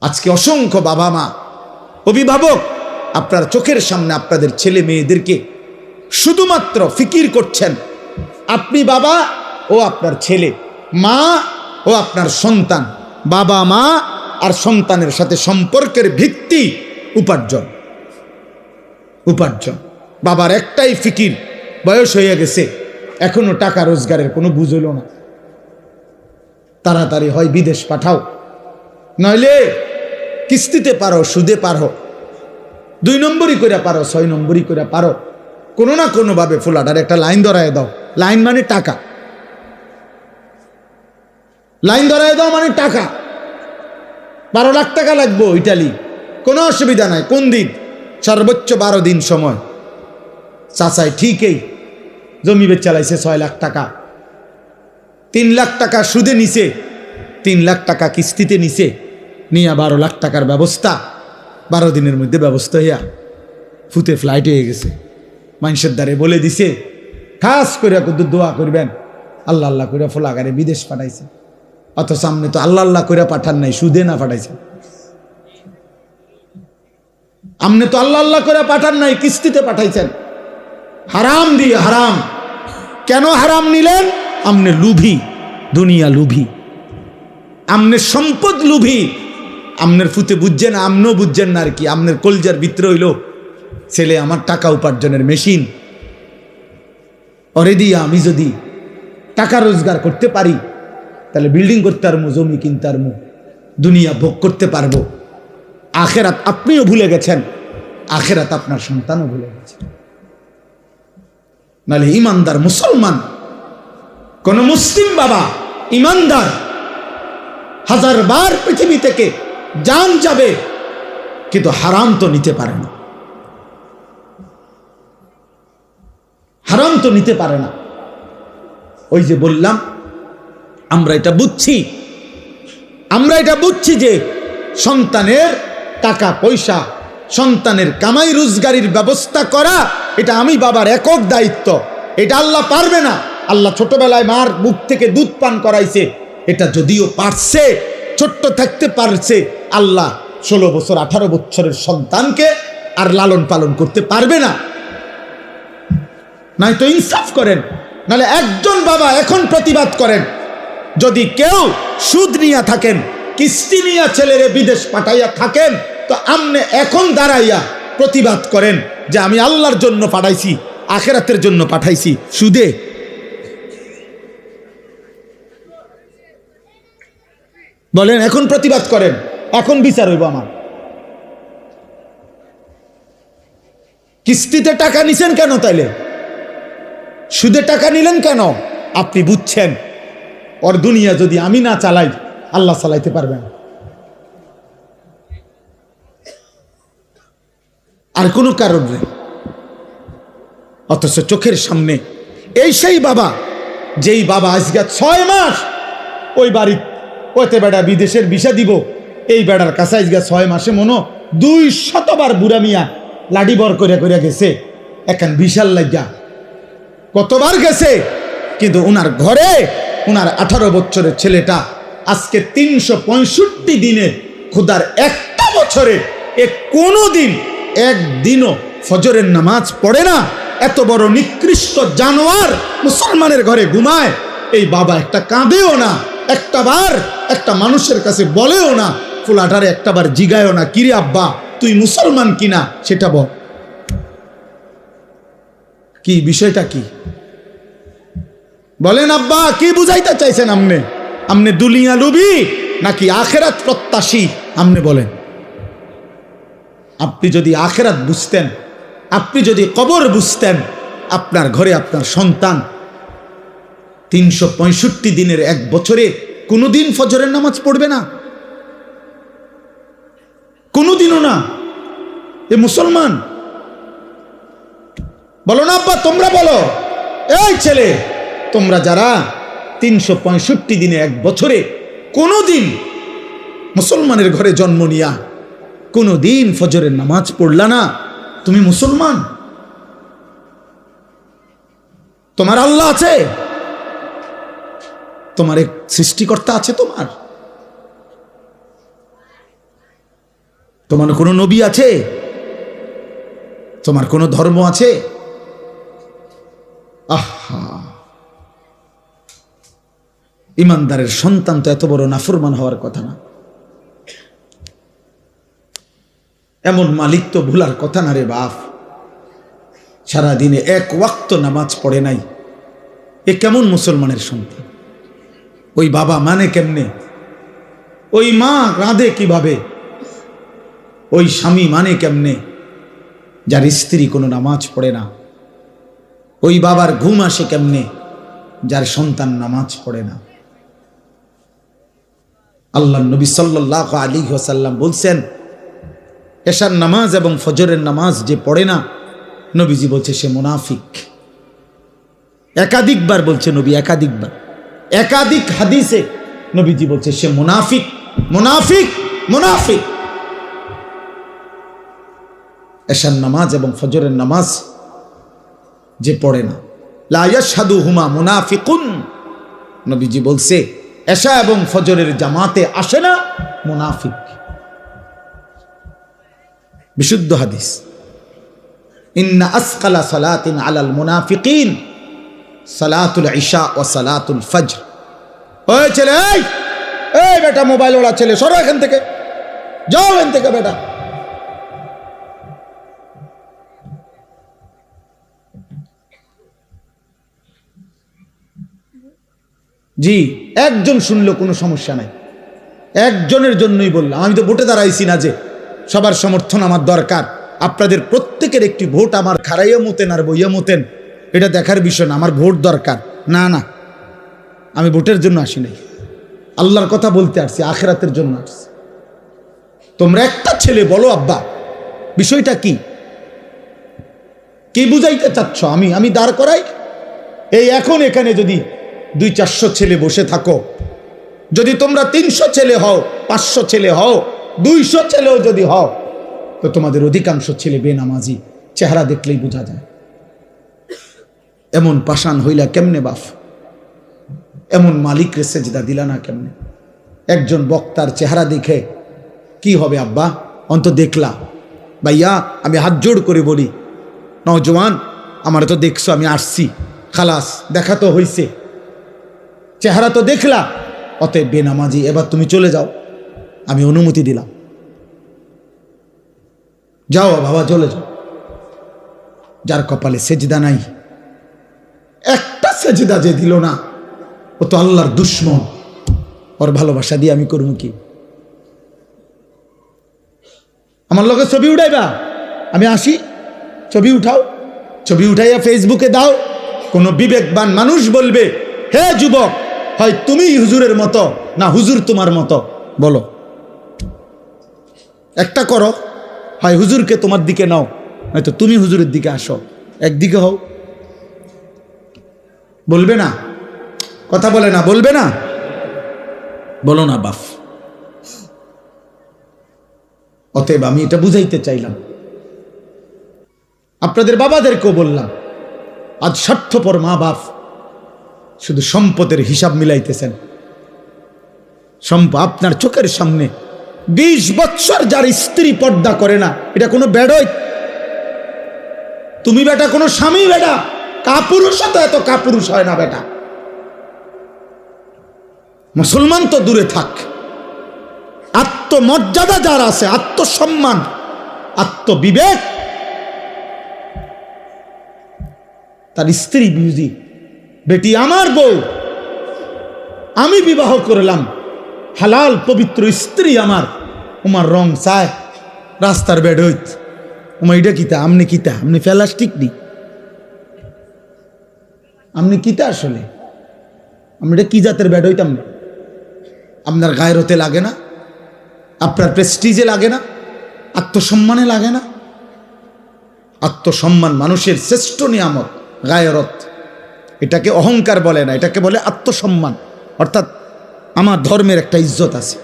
আজকে অসংখ্য বাবা মা অভিভাবক আপনার চোখের সামনে আপনাদের ছেলে মেয়েদেরকে শুধুমাত্র ফিকির করছেন, আপনি বাবা ও আপনার ছেলে, মা ও আপনার সন্তান, বাবা মা আর সন্তানের সাথে সম্পর্কের ভিত্তি উপার্জন। উপার্জন বাবার একটাই ফিকির, বয়স হয়ে গেছে এখনো টাকা রোজগারের কোনো বুঝ হইল না, তাড়াতাড়ি হয় বিদেশ পাঠাও, নইলে কিস্তিতে পারো, সুদে পারো, 2 নম্বরই করে পারো, 6 নম্বরই করে পারো, কোনো না কোনোভাবে ফুলাটার একটা লাইন ধরায় দাও। লাইন মানে টাকা, লাইন ধরায় দাও মানে টাকা। 12 লাখ টাকা লাগবো ইটালি, কোনো অসুবিধা নাই। কোন দিন? সর্বোচ্চ 12 দিন সময়। চাচাই ঠিকই জমি বেচ চালাইছে 6 লাখ টাকা, 3 লাখ টাকা সুদে নিছে, 3 লাখ টাকা কিস্তিতে নিছে, নিয়ে 12 লাখ টাকার ব্যবস্থা 12 দিনের মধ্যে ব্যবস্থা হইয়া ফুতে ফ্লাইট হয়ে গেছে। মানুষের দ্বারে বলে দিছে খাস করে দোয়া করবেন, আল্লাহ আল্লাহ করে ফোলাগারে বিদেশ পাঠাইছে। অত সামনে তো আল্লাহ আল্লাহ করে পাঠান নাই, সুদে না পাঠাইছে। আমনে তো আল্লাহ আল্লাহ করে পাঠান নাই, কিস্তিতে পাঠাইছেন হারাম দিয়ে। হারাম কেন হারাম নিলেন? আমনে লুভি, দুনিয়া লুভি, আমনের সম্পদ লুভি। আমনের ফুতে বুঝছেন, আমনও বুঝছেন না আর কি। আমনের কলজার ভিতরে হইল ছেলে আমার টাকা উপার্জনের মেশিন, অরে দিয়া আমি যদি টাকা রোজগার করতে পারি তাহলে বিল্ডিং করতে পারবো, জমি কিনতে পারবো, দুনিয়া ভোগ করতে পারবো। আখেরাত আপনিও ভুলে গেছেন, আখেরাত আপনার সন্তানও ভুলে গেছে। নাহলে ইমানদার মুসলমান, কোন মুসলিম বাবা ইমানদার 1000 বার পৃথিবী থেকে জান যাবে কিন্তু হারাম তো নিতে পারে না, হারাম তো নিতে পারে না। ওই যে বললাম আমরা এটা বুঝছি যে সন্তানের টাকা পয়সা, সন্তানের কামাই রোজগারির ব্যবস্থা করা এটা আমি বাবার একক দায়িত্ব। এটা আল্লাহ পারবে না। আল্লাহ ছোটবেলায় মার বুক থেকে দুধ পান করাইছে, এটা যদিও পারছে, ছোট্ট থাকতে পারছে, আল্লাহ 16 বছর 18 বছরের সন্তানকে আর লালন পালন করতে পারবে না। নাই তো ইনসাফ করেন, নাহলে একজন বাবা এখন প্রতিবাদ করেন, যদি কেউ সুদ নিয়ে থাকেন, কিস্তি নিয়ে ছেলেরে বিদেশ পাঠাইয়া থাকেন, তো আমনে এখন দাঁড়াইয়া প্রতিবাদ করেন যে আমি আল্লাহর জন্য পাঠাইছি, আখেরাতের জন্য পাঠাইছি সুদে। বলেন, এখন প্রতিবাদ করেন, এখন বিচার হইব আমার। কিস্তিতে টাকা নিছেন কেন? তাইলে সুদে টাকা নিলেন কেন? আপনি বুঝছেন ওর দুনিয়া যদি আমি না চালাই আল্লাহ চালাইতে পারবেন। আর কোনো কারণ নেই। অথচ চোখের সামনে এই সেই বাবা, যেই বাবা আজকে 6 মাস ওই বাড়ি ওতে বেড়া বিদেশের ভিসা দিব, এই বেড়ার কাছে আজকে 6 মাসে মনো 200 বার বুড়া মিয়া লাডি বর করে গেছে এখন বিশাল লাগিয়া, কতবার গেছে। কিন্তু উনার ঘরে উনার 18 বছরের ছেলেটা আজকে 365 দিনে খোদার একটা বছরে কোনো দিন একদিনও ফজরের নামাজ পড়ে না। এত বড় নিকৃষ্ট জানোয়ার মুসলমানের ঘরে ঘুমায়, এই বাবা একটা কাঁদেও না, একটা বার একটা মানুষের কাছে বলেও না, ফুলাটারে একটা বার জিগায়ও না, কিরে আব্বা তুই মুসলমান কিনা সেটা বল। কি বিষয়টা কি বলেন আব্বা, কি বুঝাইতে চাইছেন? আমনে দুনিয়া লুবি নাকি আখেরাত প্রত্যাশী? আমনে বলেন। আপনি যদি আখেরাত বুঝতেন, আপনি যদি কবর বুঝতেন, আপনার ঘরে আপনার সন্তান 365 দিনের এক বছরে কোনোদিন ফজরের নামাজ পড়বে না, কোনোদিনও না। এ মুসলমান বলো না আব্বা, তোমরা বলো, এই ছেলে তোমরা যারা 365 দিনে এক বছরে কোনোদিন মুসলমানের ঘরে জন্ম নিয়া কোনোদিন ফজরের নামাজ পড়লা না, তুমি মুসলমান? তোমার আল্লাহ আছে, তোমার এক সৃষ্টিকর্তা আছে, তোমার তোমার কোনো নবী আছে? তোমার কোনো ধর্ম আছে? আহা, ইমানদারের সন্তান তো এত বড় নাফরমান হওয়ার কথা না। এমন মালিক তো ভুলার কথা না রে বাপ। সারাদিনে এক ওয়াক্ত নামাজ পড়ে নাই, এ কেমন মুসলমানের সন্তান? ওই বাবা মানে কেমনে? ওই মা রাঁধে কিভাবে? ওই স্বামী মানে কেমনে যার স্ত্রী কোনো নামাজ পড়ে না? ওই বাবার ঘুম আসে কেমনে যার সন্তান নামাজ পড়ে না? আল্লাহ নবী সাল্লাল্লাহু আলাইহি ওয়াসাল্লাম বলছেন, এশার নামাজ এবং ফজরের নামাজ যে পড়ে না, নবীজি বলছে সে মুনাফিক। একাধিকবার বলছে নবী, একাধিকবার, একাধিক হাদিসে নবীজি বলছে সে মুনাফিক, মুনাফিক, মুনাফিক। এশার নামাজ এবং ফজরের নামাজ যে পড়ে না, লা ইয়াশহাদুহুমা মুনাফিকুন, নবীজি বলছে এশা এবং ফজরের জামাতে আসে না, মুনাফিক। বিশুদ্ধ হাদিস। ইন্না আসকালা সালাতিন আলাল মুনাফিকিন সালাতুল ইশা ও সালাতুল ফজর। ওই ছেলে, এই বেটা, মোবাইল ওলা ছেলে, সরো এখান থেকে, যাও এখান থেকে বেটা। জি, একজন শুনলেও কোনো সমস্যা নাই, একজনের জন্যই বললাম। আমি তো ভোটে দাঁড়াইছি না যে সবার সমর্থন আমার দরকার। আপনাদের প্রত্যেকের একটি ভোট আমার খারাইয়া মতেন আর বইয়া মতেন, এটা দেখার বিষয় না। আমার ভোট দরকার না, না, আমি ভোটের জন্য আসি নাই, আল্লাহর কথা বলতে আসছি, আখিরাতের জন্য আসছি। তোমরা একটা ছেলে বলো আব্বা বিষয়টা কি, কি বুঝাইতে চাচ্ছ? আমি দাঁড় করাই। এই এখন এখানে যদি 200-400 ছেলে বসে থাকো, যদি তোমরা 300 ছেলে হও, 500 ছেলে হও, 200 ছেলেও যদি হও, তো তোমাদের অধিকাংশ ছেলে বেনামাজি, চেহারা দেখলেই বোঝা যায়। এমন পাষাণ হইলা কেমনে বাপ? এমন মালিক রে সেজদা দিলা না কেমনে? একজন বক্তার চেহারা দেখে কি হবে আব্বা? অন্ত দেখলা ভাইয়া, আমি হাত জোড় করে বলি, নওজওয়ান, আমার তো দেখছো, আমি আসছি, খালাস, দেখা তো হইছে, চেহারা তো দেখলা, অতএব বেনামাজি, এবার তুমি চলে যাও, আমি অনুমতি দিলাম, যাও বাবা, চলে যাও। যার কপালে সেজদা নাই, একটা সেজদা যে দিল না, ও তো আল্লাহর দুশ্মন। ওর ভালোবাসা দিয়ে আমি করবো কি? আমার লগে ছবি উঠাইবা, আমি আসি, ছবি উঠাও, ছবি উঠাইয়া ফেসবুকে দাও। কোনো বিবেকবান মানুষ বলবে, হে যুবক, হয় তুমি হুজুরের মতো না হুজুর তোমার মতো, বলো একটা করো, হয় হুজুরকে তোমার দিকে নাও, হয়তো তুমি হুজুরের দিকে আসো, একদিকে হও। বলবে না? কথা বলে না, বলবে না? বলো না বাপ। অতএব আমি এটা বুঝাইতে চাইলাম, আপনাদের বাবাদেরকেও বললাম, আজ স্বার্থপর মা বাপ শুধু সম্পদের হিসাব মিলাইতেছেন। আপনার চোখের সামনে 20 বৎসর যার স্ত্রী পর্দা করে না, এটা কোনো বেডই? তুমি বেটা কোনো স্বামী বেটা, কাপুরুষ তো এত কাপুরুষ হয় না বেটা। মুসলমান তো দূরে থাক, আত্মমর্যাদা যার আছে, আত্মসম্মান, আত্মবিবেক, তার স্ত্রী বিউজি, বেটি আমার বউ, আমি বিবাহ করলাম, হালাল পবিত্র স্ত্রী আমার, তোমার রং চায় রাস্তার বেড হইত, তোমার এটা কিতা, আমনি কিতা, আমনি প্লাস্টিক নি, আমনি কিতা, আসলে আমি এটা কি জাতের বেড হইতাম না? আপনার গায়রতে লাগে না? আপনার প্রেস্টিজে লাগে না? আত্মসম্মানে লাগে না? আত্মসম্মান মানুষের শ্রেষ্ঠ নিয়ামত, গায়রত। এটাকে অহংকার বলে না, এটাকে বলে আত্মসম্মান। অর্থাৎ আমার ধর্মের একটা ইজ্জত আছে,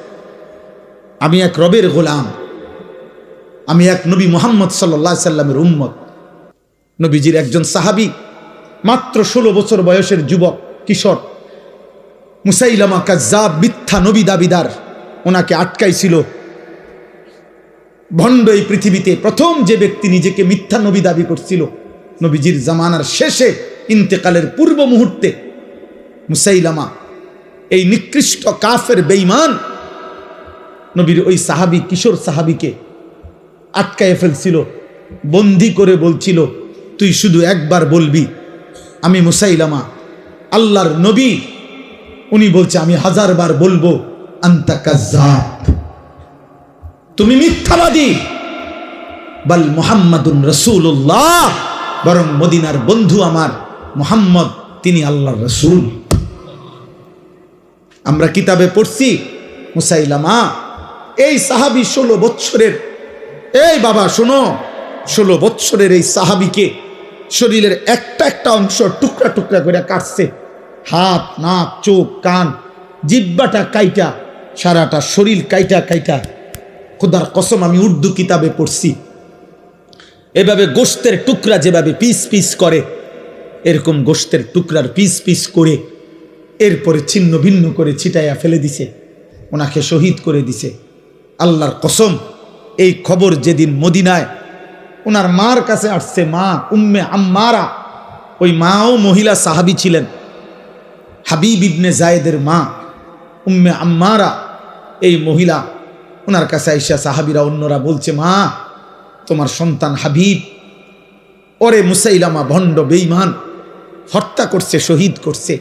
আমি এক রবের গোলাম, আমি এক নবী মুহাম্মদ সাল্লাল্লাহু আলাইহি সাল্লামের উম্মত। নবীজির একজন সাহাবী, মাত্র 16 বছর বয়সের যুবক, কিশোর, মুসাইলামা কাজ্জাব, মিথ্যা নবী দাবিদার, ওনাকে আটকাইছিল। ভণ্ড এই পৃথিবীতে প্রথম যে ব্যক্তি নিজেকে মিথ্যা নবী দাবি করছিল নবীজির জামানার শেষে ইন্তেকালের পূর্ব মুহূর্তে মুসাইলামা, এই নিকৃষ্ট কাফের বেঈমান নবীর ওই সাহাবী, কিশোর সাহাবীকে আটকায় ফেলছিল, বন্দি করে বলছিল, তুই শুধু একবার বলবি আমি মুসাইলামা আল্লাহর নবী। উনি বলছে আমি 1000 বার বলবো আনতা কাজ্জাব, তুমি মিথ্যাবাদী। বাল মুহাম্মাদুন রাসূলুল্লাহ, বরং মদিনার বন্ধু আমার মুহাম্মদ তিনি আল্লাহর রাসূল। আমরা কিতাবে পড়ছি মুসাইলামা এই সাহাবী 16 বৎসরের, এই বাবা শোনো, 16 বৎসরের এই সাহাবীকে শরীরের একটা একটা অংশ টুকরা টুকরা করে কাটছে, হাত, নাক, চোখ, কান, জিহ্বাটা কাইটা, সারাটা শরীর কাইটা কাইটা। খোদার কসম আমি উর্দু কিতাবে পড়ছি, এভাবে গোশতের টুকরা যেভাবে পিস পিস করে, এরকম গোশতের টুকরার পিস পিস করে এরপরে ছিন্ন ভিন্ন করে ছিটাইয়া ফেলে দিছে, ওনাকে শহীদ করে দিছে। আল্লাহর কসম, এই খবর যেদিন মদিনায় ওনার মার কাছে আসছে, মা উম্মে আম্মারা, ওই মাও মহিলা সাহাবী ছিলেন, হাবিব ইবনে জায়েদের মা উম্মে আম্মারা, এই মহিলা ওনার কাছে আইসা সাহাবীরা অন্যরা বলছে, মা তোমার সন্তান হাবিব, ওরে মুসাইলামা ভণ্ড বেঈমান হত্যা করছে, শহীদ করছে,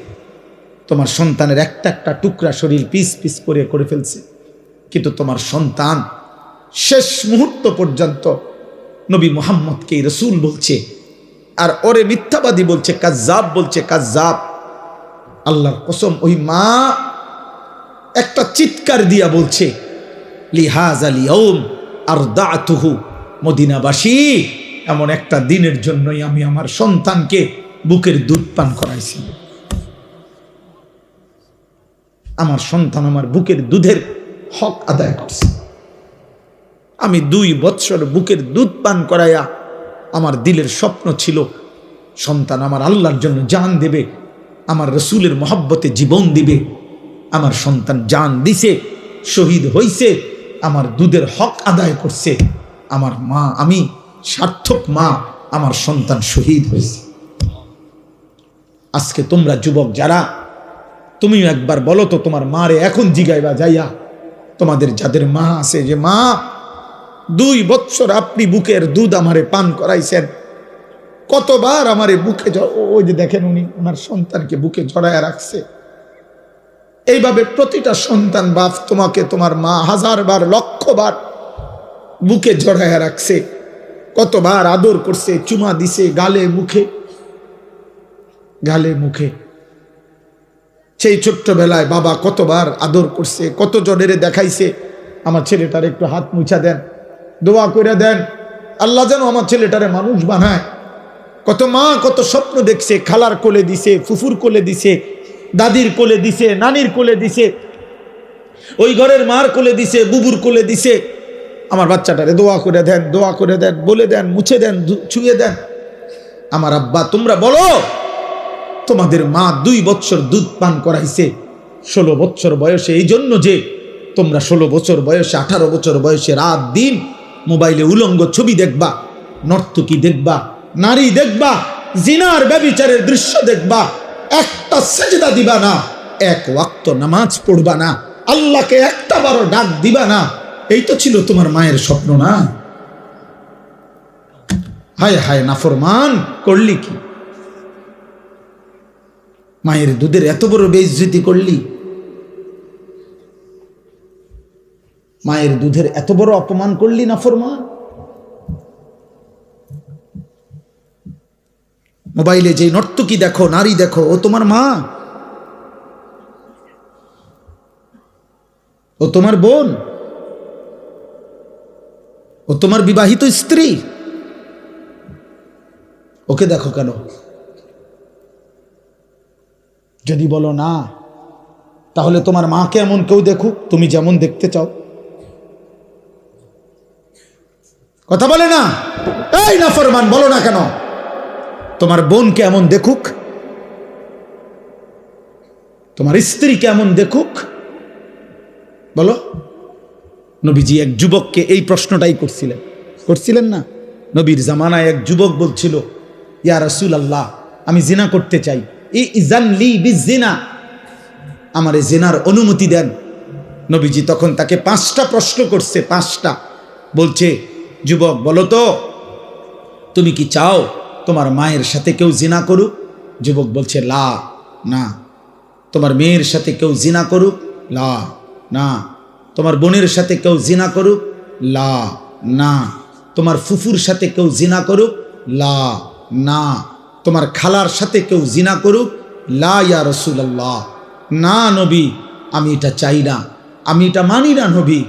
তোমার সন্তানের একটা একটা টুকরা শরীর পিস পিস করে ফেলছে, কিন্তু তোমার সন্তান শেষ মুহূর্ত পর্যন্ত নবী মুহাম্মদকে রাসূল বলছে, আর ওরে মিথ্যাবাদী বলছে, কাজ্জাব বলছে, কাজ্জাব। আল্লাহর কসম, ওই মা একটা চিৎকার দিয়া বলছে, লিহাযাল ইয়াউম আরদাতুহু, মদিনাবাসী এমন একটা দিনের জন্যই আমি আমার সন্তানকে বুকের দুধ পান করাইছি। আমার সন্তান আমার বুকের দুধের হক আদায় করছে। আমি 2 বৎসর বুকের দুধ পান করাইয়া আমার দিলের স্বপ্ন ছিল সন্তান আমার আল্লাহর জন্য জান দেবে, আমার রসুলের মহব্বতে জীবন দিবে। আমার সন্তান জান দিছে, শহীদ হইছে, আমার দুধের হক আদায় করছে। আমার মা, আমি সার্থক মা, আমার সন্তান শহীদ হয়েছে। আজকে তোমরা যুবক যারা, তুমিও একবার বলো তো তোমার মারে এখন জিগাইবা যাইয়া, তোমাদের যাদের মা আছে, যে মা 2 বৎসর আপনি বুকের দুধ আমারে পান করাইছেন, কতবার আমারে বুকে, ওই যে দেখেন উনি ওনার সন্তানকে বুকে জড়ায় রাখছে। এইভাবে প্রতিটা সন্তান বাপ তোমাকে তোমার মা 1000 বার, লক্ষ বার বুকে জড়ায় রাখছে, কতবার আদর করছে, চুমা দিছে গালে মুখে, গালে মুখে। সেই ছোট্টবেলায় বাবা কতবার আদর করছে, কত জনের দেখাইছে, আমার ছেলেটার একটু হাত মুছা দেন, দোয়া করে দেন, আল্লাহ যেন আমার ছেলেটারে মানুষ বানায়। কত মা কত স্বপ্ন দেখছে, খালার কোলে দিছে, ফুফুর কোলে দিছে, দাদির কোলে দিছে, নানির কোলে দিছে, ওই ঘরের মার কোলে দিছে, বুবুর কোলে দিছে। আমার বাচ্চাটারে দোয়া করে দেন, দোয়া করে দেন, বলে দেন, মুছে দেন, ছুঁয়ে দেন। আমার আব্বা, তোমরা বলো তোমাদের মা 2 বৎসর দুধ পান করাইছে 16 বৎসর বয়সে, এই জন্য যে তোমরা 16 বছর বয়সে, 18 বছর বয়সে রাত দিন মোবাইলে উলঙ্গ ছবি দেখবা, নর্তকী দেখবা, নারী দেখবা, জিনার ব্যভিচারের দৃশ্য দেখবা, একটা সেজদা দিবা না, 1 ওয়াক্ত নামাজ পড়বা না, আল্লাহকে একটা বারো ডাক দিবা না। এই তো ছিল তোমার মায়ের স্বপ্ন না? হায় হায় নাফরমান, করলি কি? মায়ের দুধের এত বড় বেইজ্জতি করলি, মায়ের দুধের এত বড় অপমান করলি নাফরমান। মোবাইলে যে নর্তকী দেখো, নারী দেখো, ও তোমার মা, ও তোমার বোন, ও তোমার বিবাহিত স্ত্রী, ওকে দেখো কেন? যদি বলো না, তাহলে তোমার মাকে এমন কেউ দেখুক তুমি যেমন দেখতে চাও। কথা বলে না? এই নাফরমান, বলো না কেন? তোমার বোনকে এমন দেখুক, তোমার স্ত্রীকে এমন দেখুক, বলো। নবীজি এক যুবককে এই প্রশ্নটাই করছিলেন না? নবীর জামানায় এক যুবক বলছিল, ইয়া রাসূলুল্লাহ, আমি জিনা করতে চাই, ইযান লি বিজিনা, আমারে জিনার অনুমতি দেন। নবীজি তখন তাকে 5টা প্রশ্ন করছে, 5টা। বলছে, যুবক বলো তো, তুমি কি চাও তোমার মায়ের সাথে কেউ জিনা করুক? যুবক বলছে, লা, না। তোমার মেয়ের সাথে কেউ জিনা করুক? লা, না। তোমার বোনের সাথে কেউ জিনা করুক? লা, না। তোমার ফুফুর সাথে কেউ জিনা করুক? লা, না। তোমার খালার সাথে কেউ জিনা করুক? লা ইয়া রাসূলুল্লাহ, না নবী, আমি এটা চাই না, আমি এটা মানি না নবী।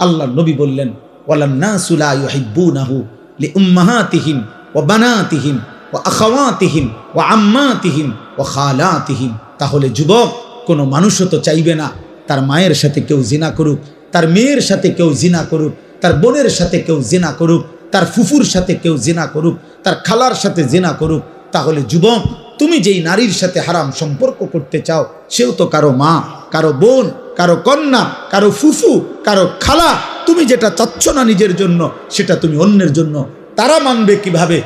আল্লাহ নবী বললেন, ওয়ালান নাসু লা ইউহিব্বুনাহু লিউম্মাহাতিহিম ওয়া বানাতিহিম ওয়া আখাওয়াতিহিম ওয়া আম্মাতিহিম ওয়া খালাতিহিম। তাহলে যুবক, কোনো মানুষও তো চাইবে না তার মায়ের সাথে কেউ জিনা করুক, তার মেয়ের সাথে কেউ জিনা করুক, তার বোনের সাথে কেউ জিনা করুক, তার ফুফুর সাথে কেউ জিনা করুক, তার খালার সাথে জিনা করুক। তাহলে যুবক, তুমি যেই নারীর সাথে হারাম সম্পর্ক করতে চাও, সেও তো কারো মা, কারো বোন, কারো কন্যা, কারো ফুফু, কারো খালা। তুমি যেটা চাচ্ছ না নিজের জন্য, সেটা তুমি অন্যের জন্য। তারা মানবে কিভাবে?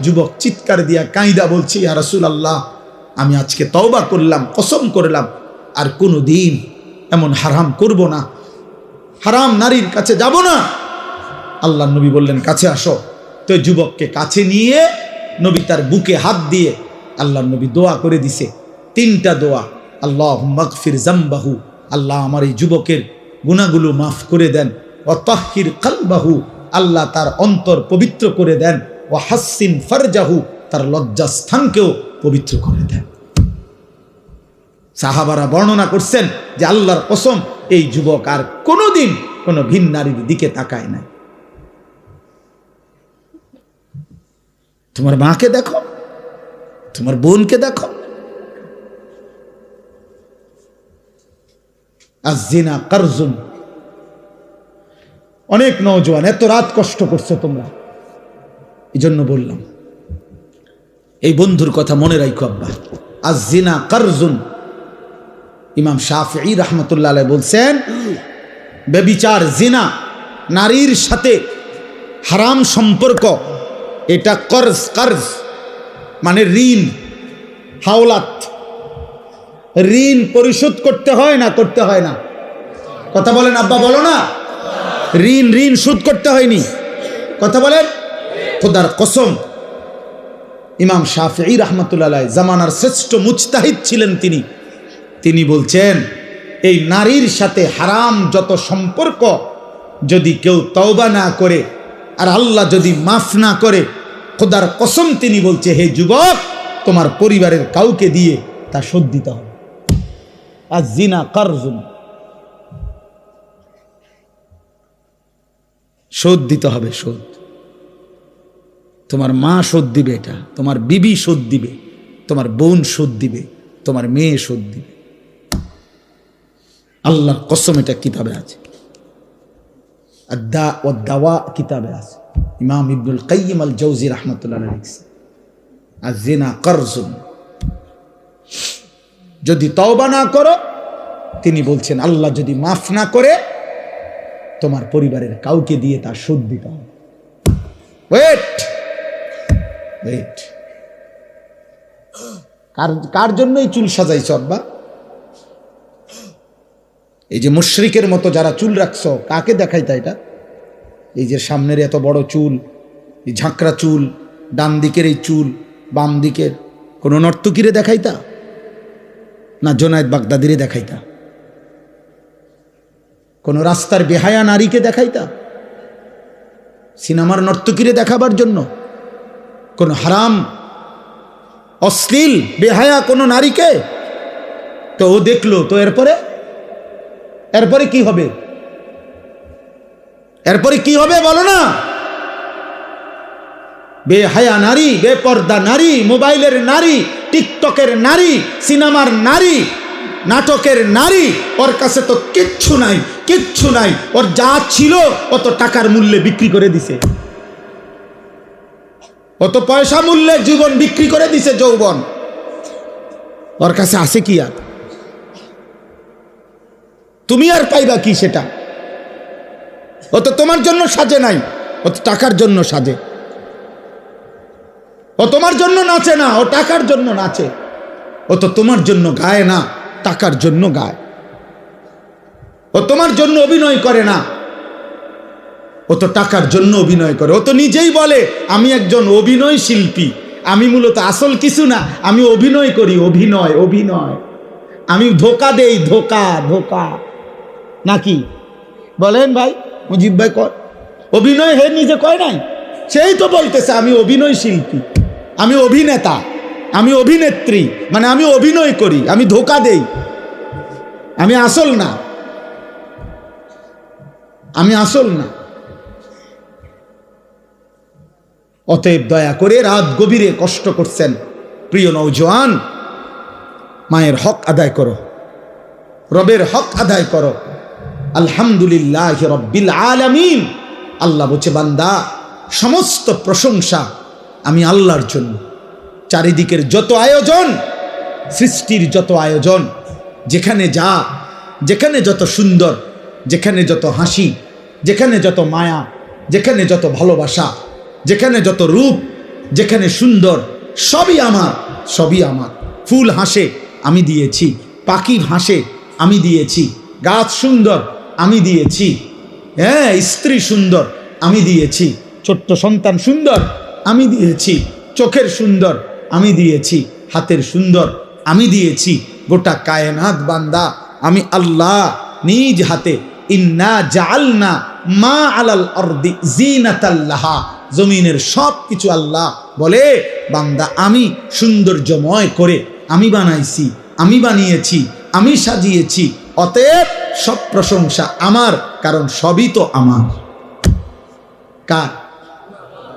যুবক চিৎকার দিয়া কাঁইদা বলছি, ইয়া রাসূলুল্লাহ, আমি আজকে তওবা করলাম, কসম করলাম আর কোনো দিন এমন হারাম করব না, হারাম নারীর কাছে যাব না। আল্লাহ নবী বললেন, কাছে আসো। তো যুবককে কাছে নিয়ে নবী তার বুকে হাত দিয়ে আল্লাহ নবী দোয়া করে দিছে, 3টা দোয়া। আল্লাহুম্মা গফির যামবাহু, আল্লাহ আমার এই যুবকের গুনাহগুলো মাফ করে দেন। ওয়া তাহহির কলবাহু, আল্লাহ তার অন্তর পবিত্র করে দেন। ওয়া হাসসিন ফারজাহু, তার লজ্জাস্থানকেও পবিত্র করে দেন। সাহাবারা বর্ণনা করছেন যে আল্লাহর কসম, এই যুবক আর কোনোদিন কোনো ভিন নারীর দিকে তাকায় না। তোমার মাকে দেখো, তোমার বোনকে দেখো। আয-যিনা কারজুন। অনেক নওজোয়ান এত রাত কষ্ট করছো তোমরা, এই জন্য বললাম, এই বন্ধুর কথা মনে রাখো আব্বা। আয-যিনা কারজুন। ইমাম শাফিঈ রাহমাতুল্লাহ আলাইহি বলছেন, ব্যভিচার, জিনা, নারীর সাথে হারাম সম্পর্ক, এটা কর্জ মানে ঋণ, হাওলাত। ঋণ পরিশোধ করতে হয় না? করতে হয় না? কথা বলেন আব্বা, বলো না। ঋণ শোধ করতে হয়নি? কথা বলেন। খোদার কসম, ইমাম শাফিঈ রাহমাতুল্লাহ আলাইহি জামানার শ্রেষ্ঠ মুজতাহিদ ছিলেন তিনি বলছেন, এই নারীর সাথে হারাম যত সম্পর্ক যদি কেউ তওবা না করে আর আল্লাহ যদি মাফ না করে, খোদার কসম তিনি বলছে, হে যুবক, তোমার পরিবারের কাউকে দিয়ে তা শোধ দিতে হবে। আয-যিনা কারজুন, শোধ দিতে হবে, শোধ। তোমার মা শোধ দিবে, এটা তোমার বিবি শোধ দিবে, তোমার বোন শোধ দিবে, তোমার মেয়ে শোধ দিবে। আল্লাহর কসম, এটা কিতাবে আছে, আদ-দা ওয়াদ-দাওয়া কিতাবে আছে। ইমাম ইবনুল কাইয়িম আল জাওজি রাহমাতুল্লাহ আলাইহি লিখছেন, আয-যিনা কারজুন। যদি তওবা না করো, তিনি বলছেন আল্লাহ যদি মাফ না করে, তোমার পরিবারের কাউকে দিয়ে তার শোধ দিতে হবে। ওয়েট, কার জন্যই চুল সাজাইছ আব্বা? এই যে মুশরিকের মতো যারা চুল রাখছো, কাকে দেখাইতা এটা? এই যে সামনের এত বড় চুল, এই ঝাঁকড়া চুল, ডান দিকের এই চুল, বাম দিকের, কোন নর্তকীরে দেখাইতা না জোনায়েদ বাগদাদিরে দেখাইতা? কোন রাস্তার বেহায়া নারীকে দেখাইতা? সিনেমার নর্তকীরে দেখাবার জন্য? কোন হারাম অশ্লীল বেহায়া কোন নারীকে? তো ও দেখলো, তো এরপরে কি হবে? এরপরে কি হবে বলো না? বেহায়া নারী, বেপর্দা নারী, মোবাইলের নারী, টিকটকের নারী, সিনেমার নারী, নাটকের নারী, ওর কাছে তো কিচ্ছু নাই। ওর যা ছিল অত টাকার মূল্যে বিক্রি করে দিছে, অত পয়সা মূল্যে জীবন বিক্রি করে দিছে, যৌবন। ওর কাছে আছে কি আর? তুমি আর পাইবা কি সেটা? ও তো তোমার জন্য সাজে নাই, ও তো টাকার জন্য সাজে। ও তোমার জন্য নাচে না, ও টাকার জন্য নাচে। ও তো তোমার জন্য গায় না, টাকার জন্য গায়। ও তোমার জন্য অভিনয় করে না, ও তো টাকার জন্য অভিনয় করে। ও তো নিজেই বলে আমি একজন অভিনয় শিল্পী, আমি মূলত আসল কিছু না, আমি অভিনয় করি, অভিনয় অভিনয়, আমি ধোকা দেই, ধোকা ধোকা। নাকি বলেন ভাই? মুজিব ভাই কর অভিনয়, হে নিজে কয় নাই? সেই তো বলতেছে আমি অভিনয় শিল্পী, আমি অভিনেতা, আমি অভিনেত্রী, মানে আমি অভিনয় করি, আমি ধোকা দেই, আমি আসল না, আমি আসল না। অতএব দয়া করে রাত গভীরে কষ্ট করছেন প্রিয় নওজোয়ান, মায়ের হক আদায় করো, রবের হক আদায় করো। আলহামদুলিল্লাহ রব্বিল আলামিন। আল্লাহ বলছে বান্দা সমস্ত প্রশংসা আমি আল্লাহর জন্য। চারিদিকের যত আয়োজন, সৃষ্টির যত আয়োজন, যেখানে যা, যেখানে যত সুন্দর, যেখানে যত হাসি, যেখানে যত মায়া, যেখানে যত ভালোবাসা, যেখানে যত রূপ, যেখানে সুন্দর, সবই আমার, সবই আমার। ফুল হাসে আমি দিয়েছি, পাখি হাসে আমি দিয়েছি, গাছ সুন্দর আমি দিয়েছি, হ্যাঁ স্ত্রী সুন্দর আমি দিয়েছি, ছোট্ট সন্তান সুন্দর আমি দিয়েছি, চোখের সুন্দর আমি দিয়েছি, হাতের সুন্দর আমি দিয়েছি। গোটা কায়নাত বান্দা আমি আল্লাহ নিজ হাতে ইন্না জাআলনা মা আলাল আরদি জিনাতাল লাহা, জমিনের সব কিছু আল্লাহ বলে বান্দা আমি সৌন্দর্যময় করে আমি বানাইছি, আমি বানিয়েছি, আমি সাজিয়েছি। অতএব সব প্রশংসা আমার, কারণ সবই তো আমার। কার?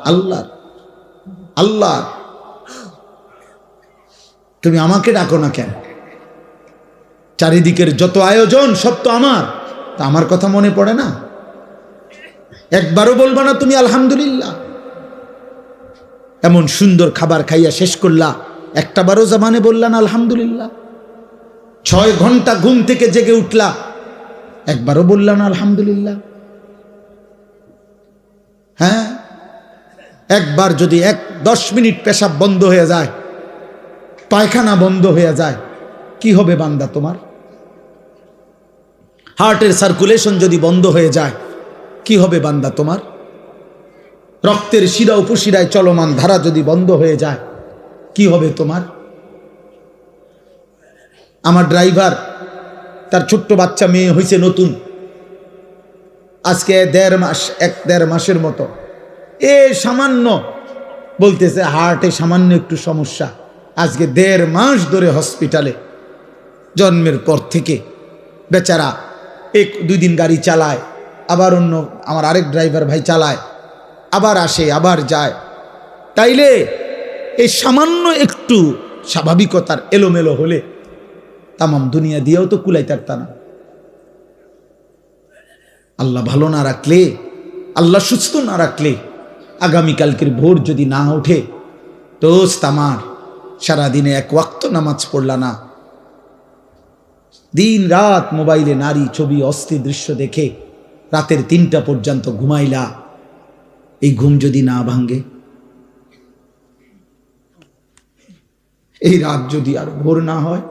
আল্লাহর। আল্লাহর। তুমি আমাকে ডাকো না কেন? চারিদিকের যত আয়োজন সব তো আমার, তা আমার কথা মনে পড়ে না? একবারও বলবা না তুমি আলহামদুলিল্লাহ? এমন সুন্দর খাবার খাইয়া শেষ করলা, একটা বারও জামানে বললা না আলহামদুলিল্লাহ? 6 ঘন্টা ঘুম থেকে জেগে উঠলা, একবারও বললা না আলহামদুলিল্লাহ? হ্যাঁ, একবার যদি 10 মিনিট পেশাব বন্ধ হয়ে যায়, পায়খানা বন্ধ হয়ে যায়, কি হবে বান্দা তোমার? হার্টের সার্কুলেশন যদি বন্ধ হয়ে যায়, কি হবে বান্দা তোমার? রক্তের শিরা উপশিরায় চলমান ধারা যদি বন্ধ হয়ে যায়, কি হবে তোমার? আমার ড্রাইভার, তার ছোট্ট বাচ্চা মেয়ে হয়েছে নতুন, আজকে 1.5 মাস, 1.5 মাসের মতো, সামান্য বলতেছে হার্টে সামান্য একটু সমস্যা। আজকে 1.5 মাস ধরে হসপিটালে, জন্মের পর থেকে বেচারা 1-2 দিন গাড়ি চালায়, আবার অন্য আমার আরেক ড্রাইভার ভাই চালায়, আবার আসে আবার যায়। তাইলে এই সামান্য একটু স্বাভাবিকতার এলোমেলো হলে তামাম দুনিয়া দিয়েও তো কুলাইতে পারত না। আল্লাহ ভালো না রাখলে, আল্লাহ সুস্থ না রাখলে, আগামীকালকের ভোর যদি না ওঠে, দোস্ত আমার সারাদিনে 1 ওয়াক্ত নামাজ পড়লা না, দিন রাত মোবাইলে নারী ছবি অস্থির দৃশ্য দেখে রাতের 3টা পর্যন্ত ঘুমাইলা, এই ঘুম যদি না ভাঙ্গে, এই রাত যদি আর ভোর না হয়,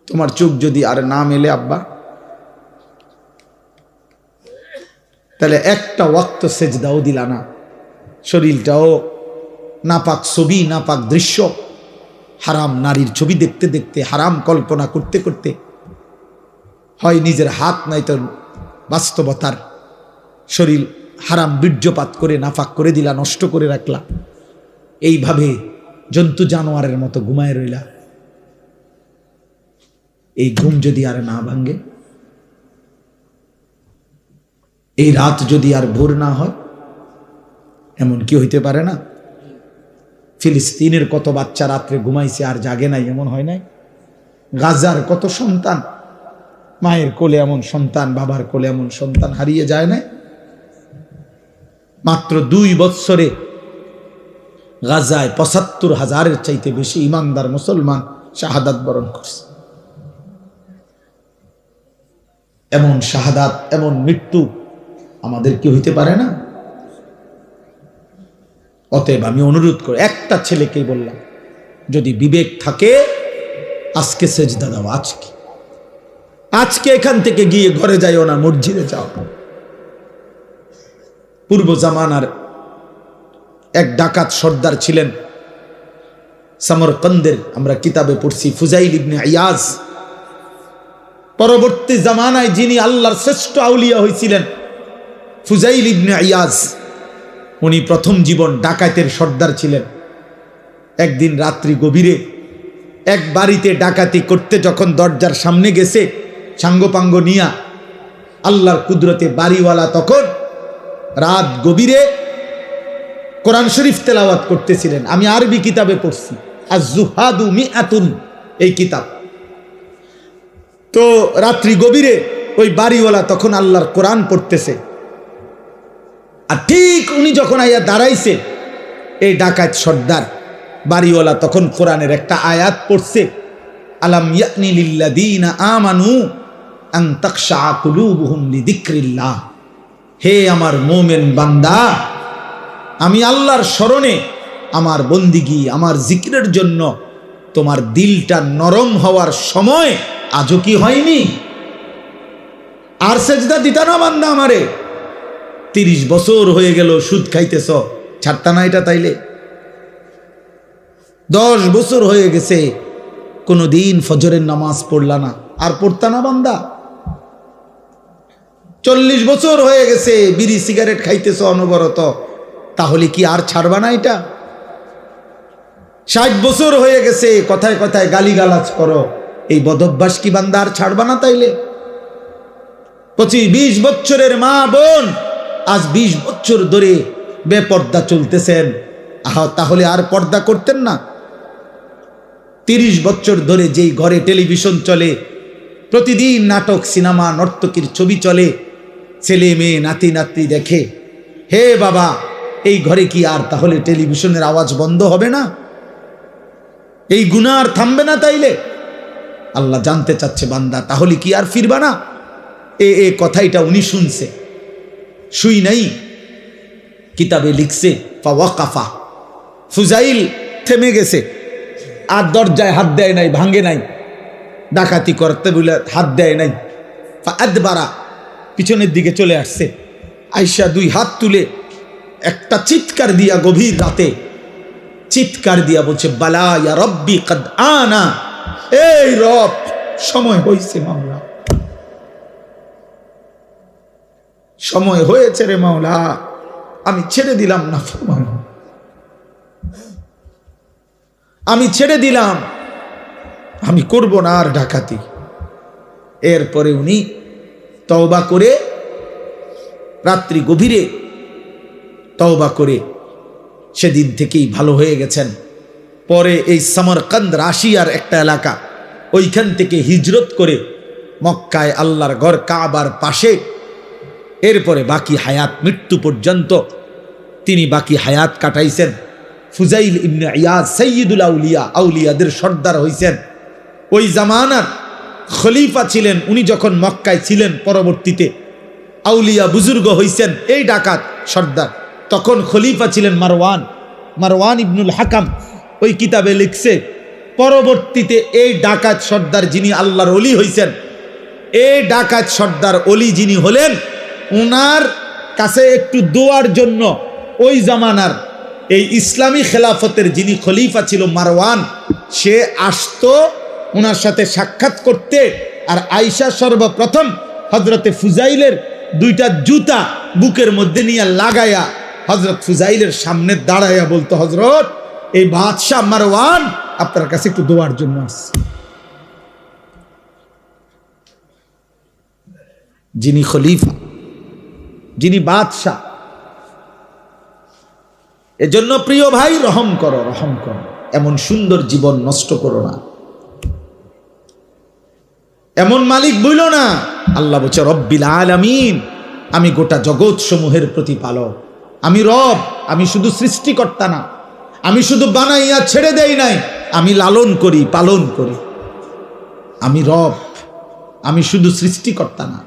তোমার চোখ যদি আর না মেলে আব্বা, তাহলে একটা ওয়াক্ত সেজদাও দিলা না, শরীরটাও নাপাক ছবি, নাপাক দৃশ্য, হারাম নারীর ছবি দেখতে দেখতে, হারাম কল্পনা করতে করতে, হয় নিজের হাত নাই তো বাস্তবতার শরীর হারাম বীর্যপাত করে নাফাক করে দিলা, নষ্ট করে রাখলা, এইভাবে জন্তু জানোয়ারের মতো ঘুমায় রইলা। এই ঘুম যদি আর না ভাঙ্গে, এই রাত যদি আর ভোর না হয়, এমন কি হইতে পারে না? ফিলিস্তিনের কত বাচ্চা রাত্রে ঘুমাইছে আর জাগে নাই, এমন হয় নাই? গাজার কত সন্তান, মায়ের কোলে এমন সন্তান, বাবার কোলে এমন সন্তান হারিয়ে যায় না? মাত্র 2 বৎসরে গাজায় 75,000-এর চাইতে বেশি ইমানদার মুসলমান শাহাদাত বরণ করছে। এমন শাহাদাত, এমন মৃত্যু আমাদের কি হইতে পারে না? অতএব আমি অনুরোধ করি, একটা ছেলেকেই বললাম, যদি বিবেক থাকে আজকে সেজদা দাও, আজকে এখান থেকে গিয়ে ঘরে যাইও না, মসজিদে যাও। পূর্ব জামানার এক ডাকাত সর্দার ছিলেন সমরকন্দের, আমরা কিতাবে পড়ছি, ফুজাইল ইবনে ইয়াজ। পরবর্তী জামানায় যিনি আল্লাহর শ্রেষ্ঠ আউলিয়া হয়েছিলেন ফুজাইল ইবনে ইয়াজ, উনি প্রথম জীবন ডাকাতের সর্দার ছিলেন। একদিন রাত্রি গভীরে এক বাড়িতে ডাকাতি করতে যখন দরজার সামনে গেছে সাঙ্গপাঙ্গ নিয়া, আল্লাহর কুদরতে বাড়িওয়ালা তখন রাত গভীরে কোরআন শরীফ তেলাওয়াত করতেছিলেন। আমি আরবি কিতাবে পড়ছি, আজ-জুহাদু মিআতুন এই কিতাব। তো রাত্রি গভীরে ওই বাড়িওয়ালা তখন আল্লাহর কোরআন পড়তেছে, আর ঠিক উনি যখন আইয়া দাঁড়াইছে, এই ডাকাত সর্দার বাড়িওয়ালা তখন কোরআনের একটা আয়াত পড়ছে, আলাম ইয়ানি লিল্লাযীনা আমানু আন তাখশা কুলুবুহুম লিযিকরিল্লাহ। হে আমার মুমিন বান্দা, আমি আল্লাহর স্মরণে, আমার বন্দিগি, আমার জিকিরের জন্য তোমার দিলটা নরম হওয়ার সময় আজও কি হয়নি? আর সেজদা দিতা না বান্দা আমারে? 30 বছর হয়ে গেল সুদ খাইতেছ, ছাড়তা না এটা? তাইলে 10 বছর হয়ে গেছে কোনদিন ফজরের নামাজ পড়লা না, আর পড়তা না বান্দা? 40 বছর হয়ে গেছে বিড়ি সিগারেট খাইতেছ অনবরত, তাহলে কি আর ছাড়বা না এটা? 60 বছর হয়ে গেছে কথায় কথায় গালিগালাজ করো, এই বদভ্যাস কি বান্দা আর ছাড়বা না? তাইলে 25-20 বছরের মা বোন আজ 20 বছর ধরে বেপর্দা চলতেছেন, তাহলে আর পর্দা করতেন না? 30 বছর ধরে যেই ঘরে টেলিভিশন চলে, প্রতিদিন নাটক, সিনেমা, নর্তকীর ছবি চলে, ছেলে মেয়ে নাতি নাতি দেখে, হে বাবা, এই ঘরে কি আর তাহলে টেলিভিশনের আওয়াজ বন্ধ হবে না? এই গুনাহ আর থামবে না? তাইলে আল্লাহ জানতে চাচ্ছে, বান্দা তাহলে কি আর ফিরবা না? এ কথাইটা উনি শুনছে, শুই নাই, কিতাবে লিখছে ফাওয়াকাফা, ফুজাইল থেমে গেছে, আর দরজায় হাত দেয় নাই, ভাঙে নাই, ডাকাতি করতে বলে হাত দেয় নাই। ফাআদবারা, পিছনের দিকে চলে আসছে, আয়েশা 2 হাত তুলে একটা চিৎকার দিয়া, গভীর রাতে চিৎকার দিয়া বলছে, বালা ইয়া রব্বি কদ আনা, এই রব সময় হয়েছে মাওলা, সময় হয়েছে রে মাওলা, আমি ছেড়ে দিলাম না ফরমানো, আমি ছেড়ে দিলাম, আমি করব না আর ডাকাতি। এরপরে উনি তওবা করে, রাত্রি গভীরে তওবা করে সেদিন থেকেই ভালো হয়ে গেছেন। পরে এই সমরকন্দ, রাশিয়ার একটা এলাকা, ওইখান থেকে হিজরত করে মক্কায় আল্লাহর ঘর কাবার পাশে, এরপরে বাকি হায়াত, মৃত্যু পর্যন্ত তিনি বাকি হায়াত কাটাইছেন। ফুজাইল ইবনে ইয়াজ সাইয়্যিদুল আউলিয়া, আউলিয়াদের সর্দার হইছেন। ওই জামানার খলিফা ছিলেন উনি, যখন মক্কায় ছিলেন, পরবর্তীতে আউলিয়া বুজুর্গ হইছেন এই ডাকাত সর্দার। তখন খলিফা ছিলেন মারওয়ান ইবনুল হাকাম। ওই কিতাবে লিখছে, পরবর্তীতে এই ডাকাত সর্দার যিনি আল্লাহর ওলি হইছেন, এই ডাকাত সর্দার ওলি যিনি হলেন, ওনার কাছে একটু দোয়ার জন্য ওই জামানার এই ইসলামী খেলাফতের যিনি খলিফা ছিল মারওয়ান, সে আসতো ওনার সাথে সাক্ষাৎ করতে। আর আয়েশা সর্বপ্রথম হজরতে ফুজাইলের 2টা জুতা বুকের মধ্যে নিয়ে লাগায়া হজরত ফুজাইলের সামনে দাঁড়াইয়া বলতো, হজরত, এই বাদশাহ মারওয়ান আপনার কাছে একটু দোয়ার জন্য আসছে। যিনি খলিফা, যিনি বাদশাহ। এজন্য প্রিয় ভাই, রহম করো, রহম করো, এমন সুন্দর জীবন নষ্ট করো না, এমন মালিক বইলো না। আল্লাহ বলছে, রব্বিল আলামিন, আমি গোটা জগৎ সমূহের প্রতিপালক, আমি রব, আমি শুধু সৃষ্টিকর্তা না, আমি শুধু বানাইয়া ছেড়ে দেই নাই, আমি লালন করি, পালন করি, আমি রব, আমি শুধু সৃষ্টিকর্তা না।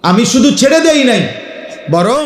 আমি শুধু ছেড়ে দেই নাই, বরং